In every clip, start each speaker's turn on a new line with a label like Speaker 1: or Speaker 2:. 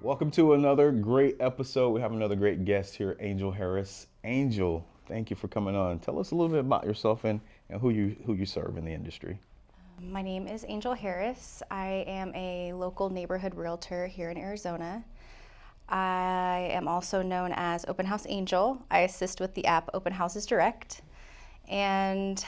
Speaker 1: Welcome to another great episode. We have another great guest here, Angel Harris. Angel, thank you for coming on. Tell us a little bit about yourself and who you serve in the industry.
Speaker 2: My name is Angel Harris. I am a local neighborhood realtor here in Arizona. I am also known as Open House Angel. I assist with the app Open Houses Direct, and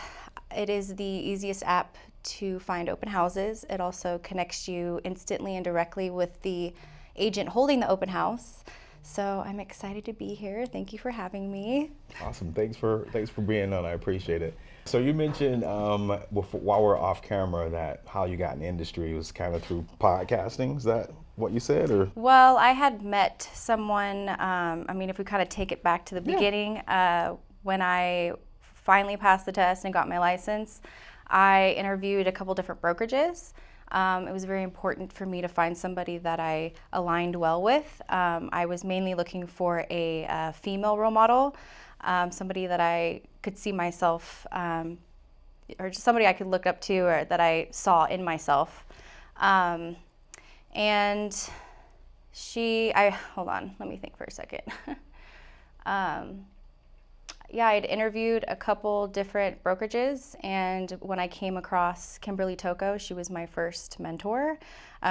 Speaker 2: it is the easiest app to find open houses. It also connects you instantly and directly with the agent holding the open house. So I'm excited to be here. Thank you for having me.
Speaker 1: Awesome. Thanks for being on. I appreciate it. So you mentioned while we're off camera that how you got in the industry was kind of through podcasting. Is that what you said, or?
Speaker 2: Well, I had met someone, if we kind of take it back to the
Speaker 1: Yeah.
Speaker 2: beginning, when I finally passed the test and got my license, I interviewed a couple different brokerages. It was very important for me to find somebody that I aligned well with. I was mainly looking for a female role model, somebody that I could see myself, or just somebody I could look up to or that I saw in myself. And hold on, let me think for a second. Yeah, I'd interviewed a couple different brokerages, and when I came across Kimberly Toko, she was my first mentor.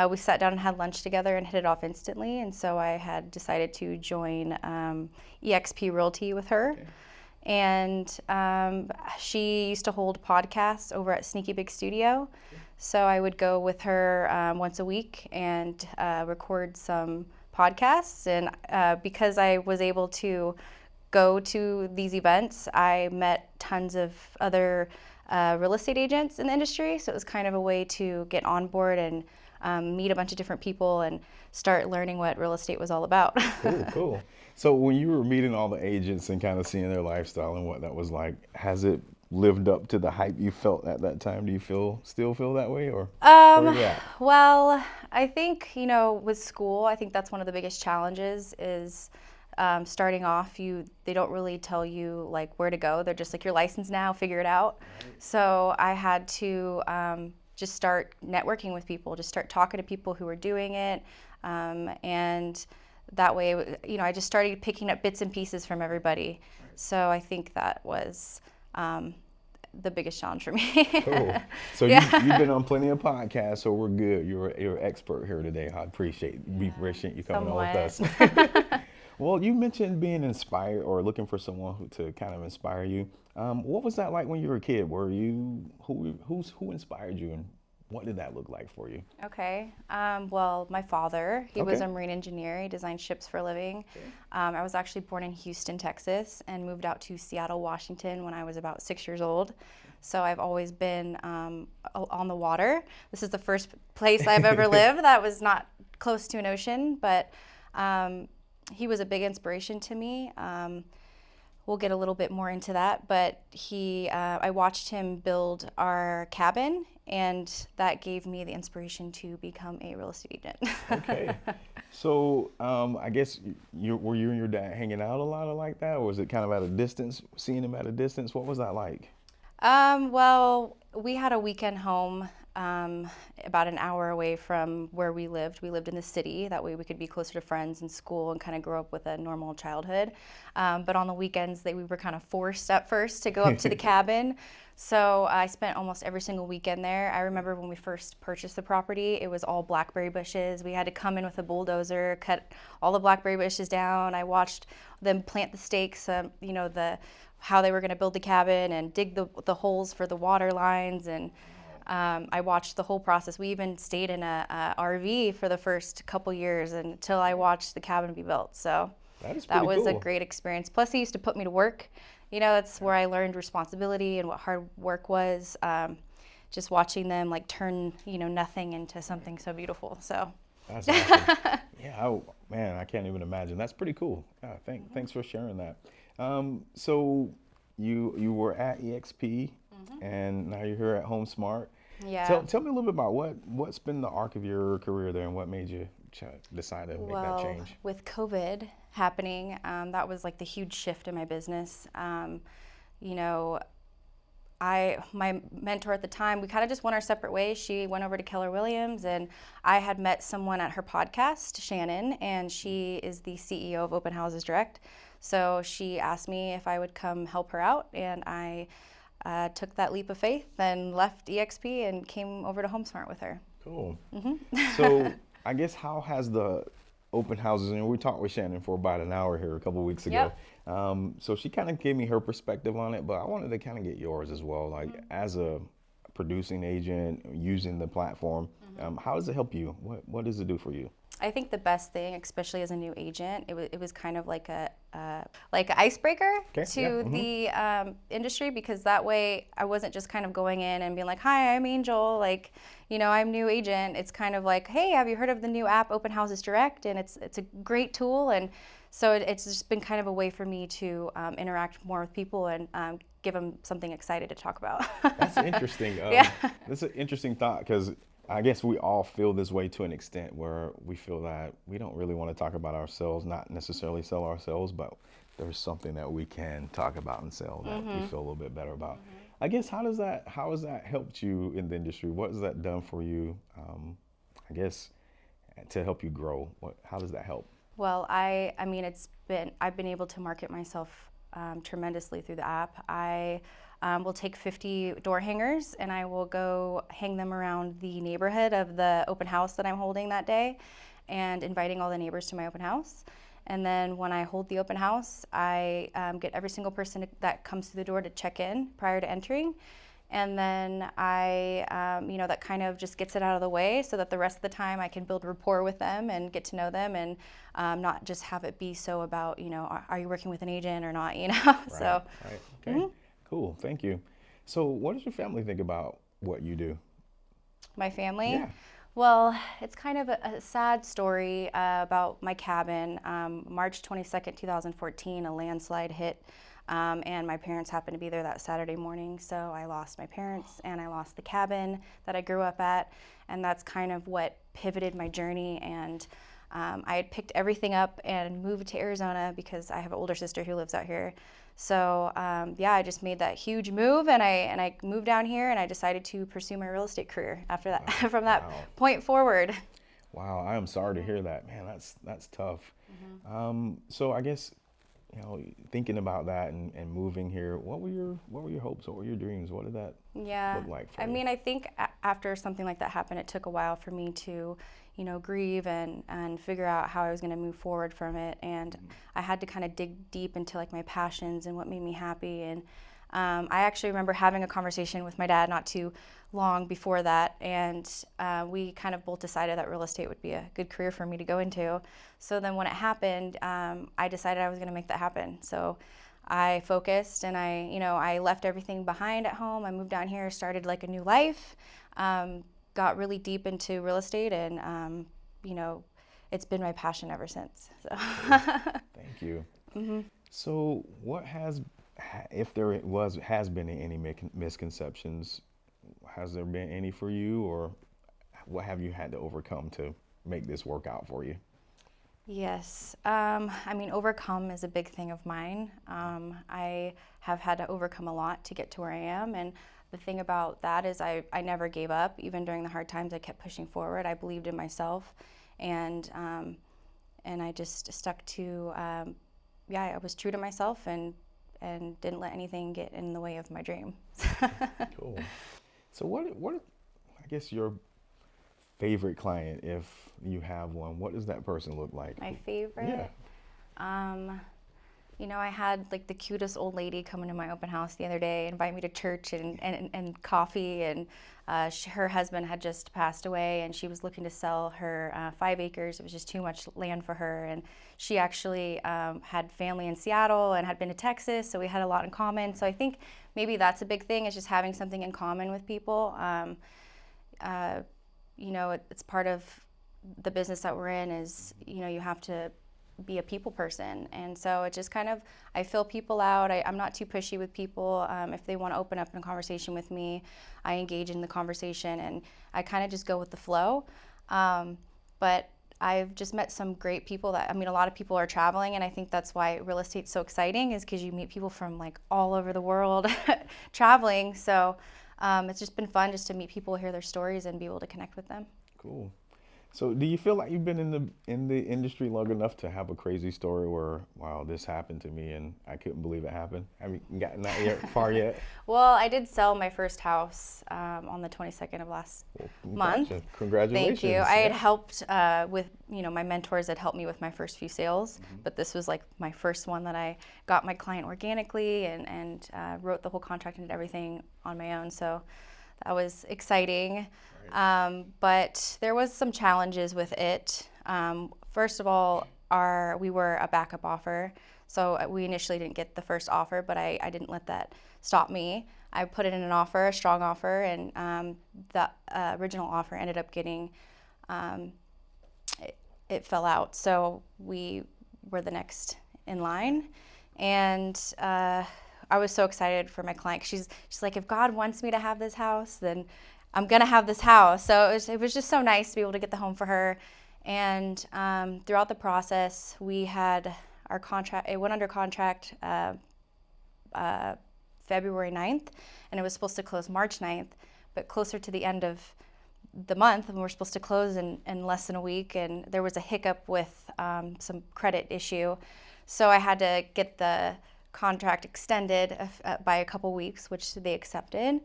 Speaker 2: We sat down and had lunch together and hit it off instantly, and so I had decided to join eXp Realty with her.
Speaker 1: Okay.
Speaker 2: And she used to hold podcasts over at Sneaky Big Studio, so I would go with her once a week and record some podcasts, and because I was able to go to these events, I met tons of other real estate agents in the industry. So it was kind of a way to get on board and meet a bunch of different people and start learning what real estate was all about.
Speaker 1: Cool. So when you were meeting all the agents and kind of seeing their lifestyle and what that was like, has it lived up to the hype you felt at that time? Do you still feel that way, or where are you at?
Speaker 2: Well, I think, with school, I think that's one of the biggest challenges is starting off, they don't really tell you like where to go. They're just like, your license now, figure it out. Right. So I had to just start networking with people, just start talking to people who were doing it. And that way, I just started picking up bits and pieces from everybody. Right. So I think that was the biggest challenge for me.
Speaker 1: Cool. So
Speaker 2: Yeah.
Speaker 1: you've been on plenty of podcasts, so we're good. You're an expert here today. I appreciate you coming on with us. Well, you mentioned being inspired or looking for someone to kind of inspire you. What was that like when you were a kid? Who inspired you, and what did that look like for you?
Speaker 2: Okay. Well, my father, he was
Speaker 1: Okay.
Speaker 2: a marine engineer. He designed ships for a living.
Speaker 1: Okay.
Speaker 2: I was actually born in Houston, Texas, and moved out to Seattle, Washington when I was about 6 years old. So I've always been on the water. This is the first place I've ever lived that was not close to an ocean, but he was a big inspiration to me. We'll get a little bit more into that, but I watched him build our cabin, and that gave me the inspiration to become a real estate agent.
Speaker 1: Okay. So I guess were you and your dad hanging out a lot like that, or was it kind of at a distance, seeing him at a distance? What was that like?
Speaker 2: Well, we had a weekend home about an hour away from where we lived. We lived in the city. That way we could be closer to friends and school and kind of grow up with a normal childhood. But on the weekends, we were kind of forced at first to go up to the cabin. So I spent almost every single weekend there. I remember when we first purchased the property, it was all blackberry bushes. We had to come in with a bulldozer, cut all the blackberry bushes down. I watched them plant the stakes, how they were going to build the cabin and dig the holes for the water lines, and I watched the whole process. We even stayed in a RV for the first couple years until I watched the cabin be built. So that was
Speaker 1: cool.
Speaker 2: a great experience. Plus, he used to put me to work. That's where I learned responsibility and what hard work was. Just watching them turn nothing into something so beautiful. So
Speaker 1: that's awesome. Yeah, man, I can't even imagine. That's pretty cool. Yeah, thanks for sharing that. So you were at eXp, and now you're here at HomeSmart.
Speaker 2: Yeah.
Speaker 1: Tell me a little bit about what's been the arc of your career there, and what made you decide to make that change.
Speaker 2: With COVID happening, that was the huge shift in my business. my mentor at the time, we kind of just went our separate ways. She went over to Keller Williams, and I had met someone at her podcast, Shannon, and she is the CEO of Open Houses Direct. So she asked me if I would come help her out, and I took that leap of faith and left EXP and came over to HomeSmart with her.
Speaker 1: Cool. So I guess how has the open houses, and we talked with Shannon for about an hour here a couple of weeks ago. So she kind of gave me her perspective on it, but I wanted to kind of get yours as well. Like as a producing agent using the platform, how does it help you? What does it do for you?
Speaker 2: I think the best thing, especially as a new agent, it was kind of like a like an icebreaker to the industry, because that way I wasn't just kind of going in and being like, "Hi, I'm Angel. Like, you know, I'm new agent." It's kind of like, "Hey, have you heard of the new app Open Houses Direct?" And it's a great tool, and so it's just been kind of a way for me to interact more with people and give them something excited to talk about.
Speaker 1: That's interesting. That's an interesting thought, because I guess we all feel this way to an extent, where we feel that we don't really want to talk about ourselves, not necessarily sell ourselves, but there's something that we can talk about and sell that we feel a little bit better about. I guess how has that helped you in the industry? What has that done for you? I guess to help you grow. How does that help?
Speaker 2: Well, I mean, I've been able to market myself tremendously through the app. I will take 50 door hangers and I will go hang them around the neighborhood of the open house that I'm holding that day, and inviting all the neighbors to my open house. And then when I hold the open house, I get every single person that comes through the door to check in prior to entering. And then that kind of just gets it out of the way, so that the rest of the time I can build rapport with them and get to know them, and not just have it be so about, are you working with an agent or not,
Speaker 1: Right,
Speaker 2: So.
Speaker 1: Right. Okay. Cool. Thank you. So what does your family think about what you do?
Speaker 2: My family?
Speaker 1: Yeah.
Speaker 2: Well, it's kind of a sad story about my cabin. March 22nd, 2014, a landslide hit, and my parents happened to be there that Saturday morning. So I lost my parents and I lost the cabin that I grew up at, and that's kind of what pivoted my journey. And I had picked everything up and moved to Arizona because I have an older sister who lives out here. So I just made that huge move, and I moved down here, and I decided to pursue my real estate career after that. From that point forward.
Speaker 1: Wow, I am sorry to hear that, man. That's tough. So I guess, thinking about that and moving here, what were your hopes? What were your dreams? What did that look like for you?
Speaker 2: I mean, I think after something like that happened, it took a while for me to grieve and figure out how I was going to move forward from it. And I had to kind of dig deep into like my passions and what made me happy. And I actually remember having a conversation with my dad not too long before that, and we kind of both decided that real estate would be a good career for me to go into. So then when it happened, I decided I was going to make that happen. So I focused, and I left everything behind at home. I moved down here, started like a new life, got really deep into real estate, and it's been my passion ever since. So.
Speaker 1: Thank you. So what if there has been any misconceptions, has there been any for you, or what have you had to overcome to make this work out for you?
Speaker 2: Yes, overcome is a big thing of mine. I have had to overcome a lot to get to where I am, and the thing about that is I never gave up. Even during the hard times, I kept pushing forward. I believed in myself, and I just stuck to, I was true to myself and didn't let anything get in the way of my dream.
Speaker 1: Cool. So what I guess your favorite client, if you have one, what does that person look like?
Speaker 2: My favorite? Yeah. I had like the cutest old lady come into my open house the other day, invite me to church and coffee, and her husband had just passed away, and she was looking to sell her 5 acres. It was just too much land for her, and she actually had family in Seattle and had been to Texas, so we had a lot in common. So I think maybe that's a big thing, is just having something in common with people. It's part of the business that we're in, is you have to be a people person, and so it just kind of, I fill people out. I'm not too pushy with people. If they want to open up in a conversation with me, I engage in the conversation, and I kind of just go with the flow. But I've just met some great people that, I mean, a lot of people are traveling, and I think that's why real estate's so exciting, is because you meet people from like all over the world traveling. So it's just been fun just to meet people, hear their stories, and be able to connect with them.
Speaker 1: Cool. So, do you feel like you've been in the industry long enough to have a crazy story where, wow, this happened to me and I couldn't believe it happened? Have you gotten that yet, far yet?
Speaker 2: Well, I did sell my first house on the 22nd of last month.
Speaker 1: Congratulations.
Speaker 2: Thank you. I had helped with, my mentors had helped me with my first few sales, but this was like my first one that I got my client organically and wrote the whole contract and did everything on my own. So that was exciting. But there was some challenges with it. First of all, we were a backup offer. So we initially didn't get the first offer, but I didn't let that stop me. I put it in an offer, a strong offer, and the original offer ended up getting, it fell out. So we were the next in line. And I was so excited for my client. She's like, if God wants me to have this house, then I'm gonna have this house. So it was just so nice to be able to get the home for her. And throughout the process, we had our contract. It went under contract February 9th, and it was supposed to close March 9th. But closer to the end of the month, and we're supposed to close in less than a week, and there was a hiccup with some credit issue. So I had to get the contract extended by a couple weeks, which they accepted.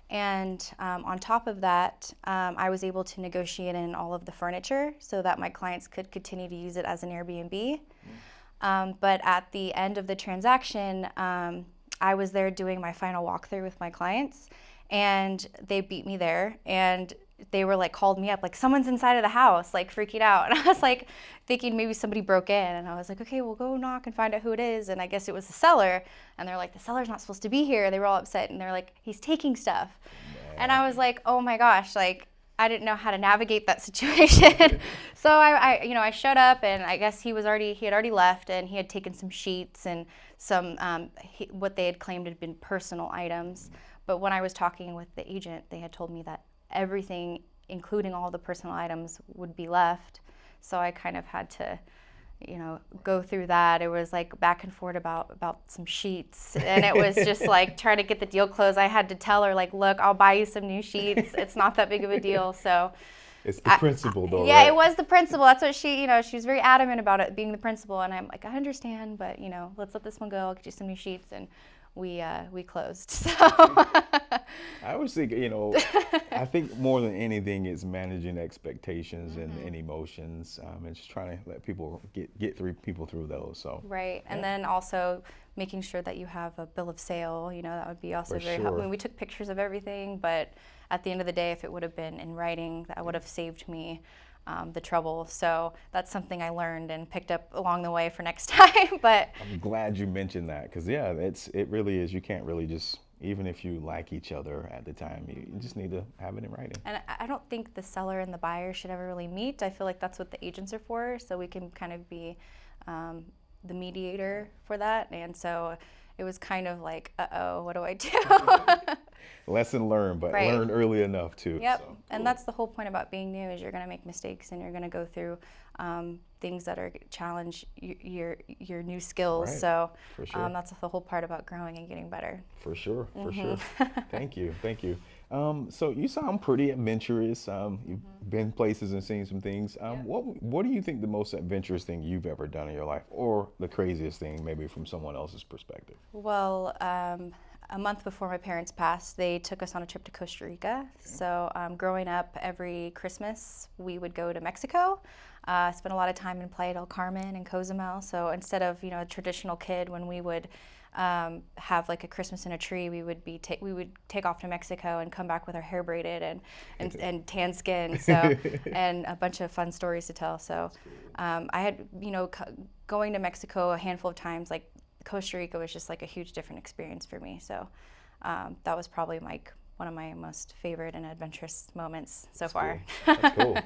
Speaker 2: And on top of that, I was able to negotiate in all of the furniture so that my clients could continue to use it as an Airbnb. But at the end of the transaction, I was there doing my final walkthrough with my clients, and they beat me there. And they were like, called me up, like, someone's inside of the house, like freaking out. And I was like thinking maybe somebody broke in, and I was like, okay, we'll go knock and find out who it is. And I guess it was the seller, and they're like, the seller's not supposed to be here. They were all upset, and they're like, he's taking stuff. And I was like, oh my gosh, like, I didn't know how to navigate that situation. So I showed up, and I guess he had already left, and he had taken some sheets and some what they had claimed had been personal items. But when I was talking with the agent, they had told me that everything, including all the personal items, would be left. So I kind of had to, go through that. It was like back and forth about some sheets, and it was just like trying to get the deal closed. I had to tell her, like, look, I'll buy you some new sheets. It's not that big of a deal. So
Speaker 1: it's the principle, though.
Speaker 2: Yeah,
Speaker 1: right?
Speaker 2: It was the principle. That's what she was very adamant about it being the principle. And I'm like, I understand, but let's let this one go. I'll get you some new sheets, and we closed. So
Speaker 1: I always think, I think more than anything, it's managing expectations and emotions, and just trying to let people get through those. So
Speaker 2: right, and then also making sure that you have a bill of sale. That would be also very helpful. I mean, we took pictures of everything, but at the end of the day, if it would have been in writing, that would have saved me the trouble. So that's something I learned and picked up along the way for next time. But
Speaker 1: I'm glad you mentioned that, because it really is. You can't really just, even if you like each other at the time, you just need to have it in writing.
Speaker 2: And I don't think the seller and the buyer should ever really meet. I feel like that's what the agents are for, so we can kind of be the mediator for that. And so it was kind of like, uh-oh, what do I do?
Speaker 1: Lesson learned, but learned early enough too.
Speaker 2: Yep,
Speaker 1: so, cool.
Speaker 2: And that's the whole point about being new, is you're going to make mistakes, and you're going to go through things that are challenge your new skills.
Speaker 1: Right.
Speaker 2: So
Speaker 1: For sure.
Speaker 2: That's the whole part about growing and getting better.
Speaker 1: For sure. Thank you. So you sound pretty adventurous. You've been places and seen some things. What do you think the most adventurous thing you've ever done in your life, or the craziest thing maybe from someone else's perspective?
Speaker 2: Well, a month before my parents passed, they took us on a trip to Costa Rica. Okay. So growing up, every Christmas we would go to Mexico. Spent a lot of time in Playa del Carmen and Cozumel. So instead of a traditional kid, when we would have like a Christmas in a tree, we would take off to Mexico and come back with our hair braided and tan skin. So and a bunch of fun stories to tell. So I had going to Mexico a handful of times. Like Costa Rica was just like a huge different experience for me. So that was probably one of my most favorite and adventurous moments so far.
Speaker 1: Cool. That's cool.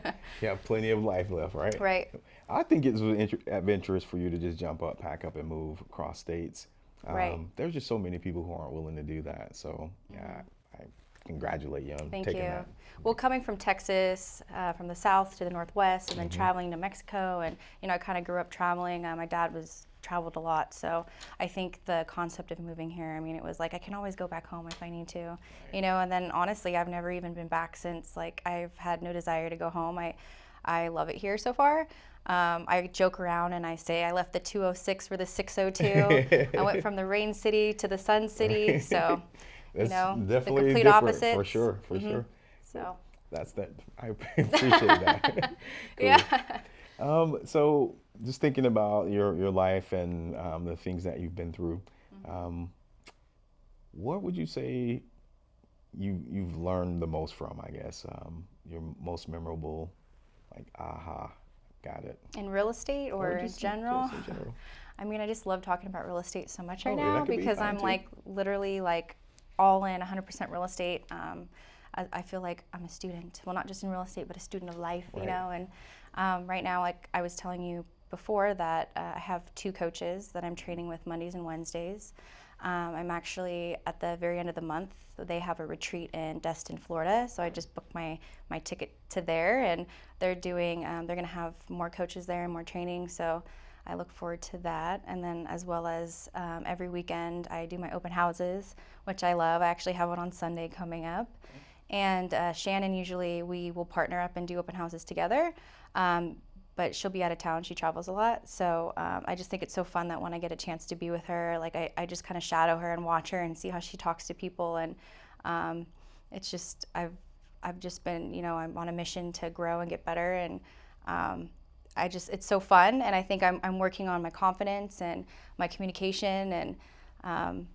Speaker 1: You have plenty of life left, right?
Speaker 2: Right.
Speaker 1: I think it was adventurous for you to just jump up, pack up, and move across states.
Speaker 2: Right.
Speaker 1: There's just so many people who aren't willing to do that. So yeah, congratulate you on
Speaker 2: Thank
Speaker 1: taking
Speaker 2: you.
Speaker 1: that.
Speaker 2: Well, coming from Texas, from the south to the northwest, and then traveling to Mexico, and I kind of grew up traveling. My dad traveled a lot, so I think the concept of moving here, I mean, it was like I can always go back home if I need to, And then honestly, I've never even been back since. Like I've had no desire to go home. I love it here so far. I joke around and I say I left the 206 for the 602. I went from the rain city to the sun city, so.
Speaker 1: It's
Speaker 2: the
Speaker 1: definitely
Speaker 2: complete
Speaker 1: different,
Speaker 2: opposites.
Speaker 1: for sure, for sure.
Speaker 2: So.
Speaker 1: That's that. I appreciate that. Cool.
Speaker 2: Yeah.
Speaker 1: So just thinking about your life and the things that you've been through, what would you say you've learned the most from, I guess, your most memorable, like, aha, got it.
Speaker 2: In real estate or in general?
Speaker 1: Just in general.
Speaker 2: I mean, I just love talking about real estate so much right
Speaker 1: Yeah,
Speaker 2: now
Speaker 1: that could be
Speaker 2: because
Speaker 1: fine
Speaker 2: I'm
Speaker 1: too.
Speaker 2: like literally like all in 100% real estate. I feel like I'm a student. Well, not just in real estate, but a student of life,
Speaker 1: Right.
Speaker 2: And right now, like I was telling you before, that I have 2 coaches that I'm training with Mondays and Wednesdays. I'm actually at the very end of the month. They have a retreat in Destin, Florida. So I just booked my ticket to there, and they're doing. They're going to have more coaches there and more training. So I look forward to that. And then as well as every weekend, I do my open houses, which I love. I actually have one on Sunday coming up. And Shannon, usually we will partner up and do open houses together. But she'll be out of town. She travels a lot. So I just think it's so fun that when I get a chance to be with her, like I just kind of shadow her and watch her and see how she talks to people. And it's just, I've just been, I'm on a mission to grow and get better. And it's so fun. And I think I'm working on my confidence and my communication and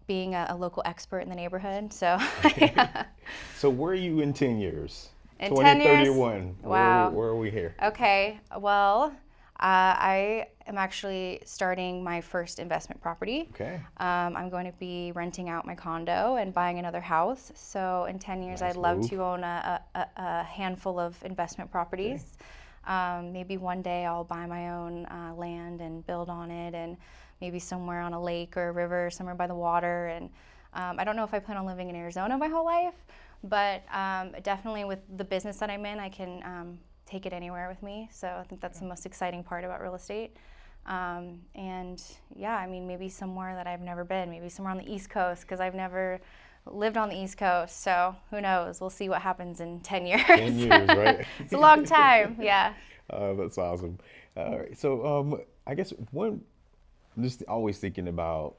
Speaker 2: being a local expert in the neighborhood. So, yeah.
Speaker 1: So where are you in 10 years?
Speaker 2: In 10 years?
Speaker 1: 2031.
Speaker 2: Wow.
Speaker 1: Where are we here?
Speaker 2: Okay, well, I am actually starting my first investment property.
Speaker 1: Okay.
Speaker 2: I'm going to be renting out my condo and buying another house. So in 10 years,
Speaker 1: Nice
Speaker 2: I'd love
Speaker 1: move.
Speaker 2: to own a handful of investment properties. Maybe one day I'll buy my own land and build on it, and maybe somewhere on a lake or a river, somewhere by the water. And I don't know if I plan on living in Arizona my whole life, but definitely with the business that I'm in, I can take it anywhere with me. So I think that's the most exciting part about real estate. And yeah, I mean, maybe somewhere that I've never been, maybe somewhere on the East Coast, because I've never lived on the East Coast. So who knows? We'll see what happens in 10 years.
Speaker 1: 10 years, right?
Speaker 2: It's a long time, yeah.
Speaker 1: That's awesome. All right. So I guess I'm just always thinking about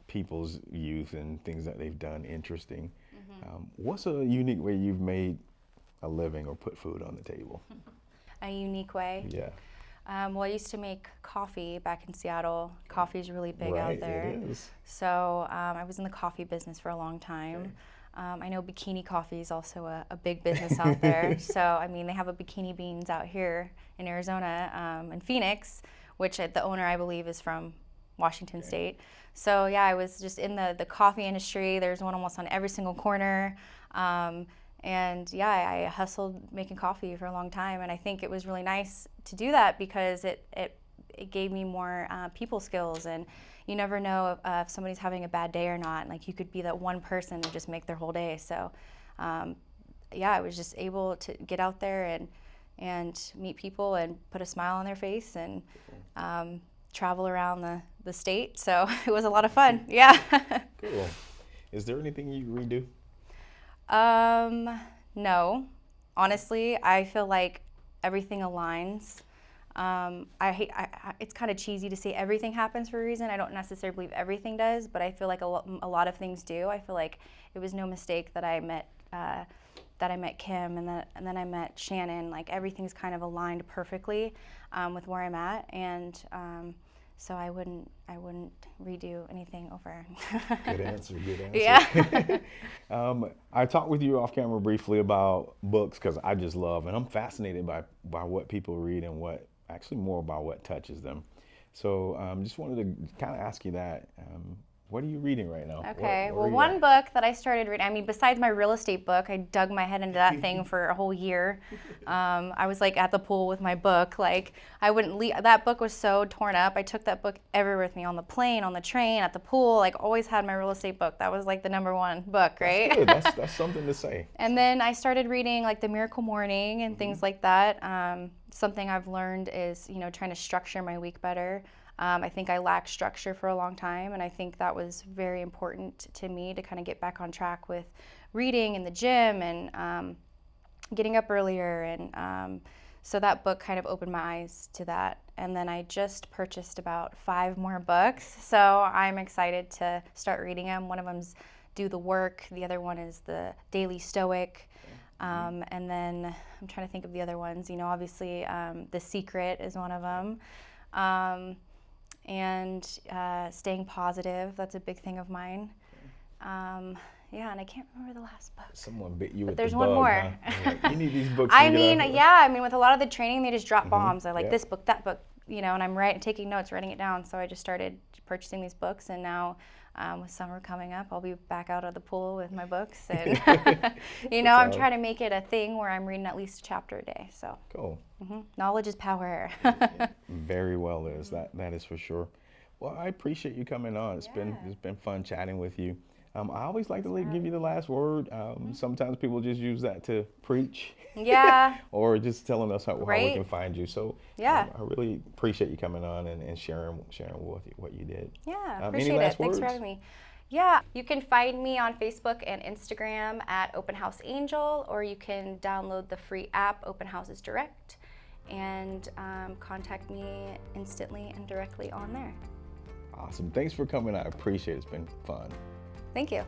Speaker 1: people's youth and things that they've done interesting. What's a unique way you've made a living or put food on the table?
Speaker 2: A unique way?
Speaker 1: Yeah.
Speaker 2: Well, I used to make coffee back in Seattle. Coffee's really big
Speaker 1: Right,
Speaker 2: out there.
Speaker 1: it is.
Speaker 2: So I was in the coffee business for a long time. I know bikini coffee is also a big business out there. So, I mean, they have a Bikini Beans out here in Arizona, in Phoenix, which the owner, I believe, is from Washington State. So, yeah, I was just in the coffee industry. There's one almost on every single corner. And yeah, I hustled making coffee for a long time. And I think it was really nice to do that because it gave me more people skills. And you never know if somebody's having a bad day or not. Like you could be that one person and just make their whole day. So yeah, I was just able to get out there and meet people and put a smile on their face and travel around the state. So it was a lot of fun. Yeah.
Speaker 1: Cool. Is there anything you redo?
Speaker 2: No. Honestly, I feel like everything aligns. It's kind of cheesy to say everything happens for a reason. I don't necessarily believe everything does, but I feel like a lot of things do. I feel like it was no mistake that I met Kim and then I met Shannon. Like everything's kind of aligned perfectly with where I'm at, and so I wouldn't redo anything over.
Speaker 1: Good answer. Good answer.
Speaker 2: Yeah.
Speaker 1: I talked with you off camera briefly about books because I just love and I'm fascinated by what people read and more about what touches them. So just wanted to kind of ask you that. What are you reading right now?
Speaker 2: Okay,
Speaker 1: Where
Speaker 2: well,
Speaker 1: are you
Speaker 2: one
Speaker 1: at?
Speaker 2: book that I started reading, I mean, besides my real estate book, I dug my head into that thing for a whole year. I was like at the pool with my book. Like, I wouldn't leave. That book was so torn up. I took that book everywhere with me, on the plane, on the train, at the pool. Like, always had my real estate book. That was like the number one book, right?
Speaker 1: That's good. That's something to say.
Speaker 2: And then I started reading like The Miracle Morning and things like that. Something I've learned is, trying to structure my week better. I think I lacked structure for a long time, and I think that was very important to me to kind of get back on track with reading in the gym and getting up earlier. And so that book kind of opened my eyes to that. And then I just purchased about 5 more books, so I'm excited to start reading them. One of them's Do the Work, the other one is The Daily Stoic. And then I'm trying to think of the other ones. Obviously, The Secret is one of them. And staying positive, that's a big thing of mine. Yeah, and I can't remember the last book.
Speaker 1: Someone bit you
Speaker 2: But
Speaker 1: with
Speaker 2: there's
Speaker 1: the
Speaker 2: one
Speaker 1: bug,
Speaker 2: more.
Speaker 1: huh? You're like, you need these books.
Speaker 2: I
Speaker 1: to get
Speaker 2: mean,
Speaker 1: out.
Speaker 2: yeah, with a lot of the training, they just drop bombs. They're like,
Speaker 1: Yeah.
Speaker 2: this book, that book, and I'm taking notes, writing it down. So I just started purchasing these books, and now with summer coming up, I'll be back out of the pool with my books. And, I'm trying to make it a thing where I'm reading at least a chapter a day. So
Speaker 1: Cool.
Speaker 2: Knowledge is power.
Speaker 1: Very well is. That is for sure. Well, I appreciate you coming on. It's been fun chatting with you. I always like to give you the last word. Sometimes people just use that to preach.
Speaker 2: Yeah.
Speaker 1: Or just telling us how we
Speaker 2: Right.
Speaker 1: can find you. So
Speaker 2: Yeah.
Speaker 1: I really appreciate you coming on and sharing what you did.
Speaker 2: Yeah,
Speaker 1: Any
Speaker 2: appreciate it.
Speaker 1: last
Speaker 2: Thanks for
Speaker 1: words?
Speaker 2: having me. Yeah, you can find me on Facebook and Instagram at Open House Angel, or you can download the free app, Open Houses Direct, and contact me instantly and directly on there.
Speaker 1: Awesome. Thanks for coming. I appreciate it. It's been fun.
Speaker 2: Thank you.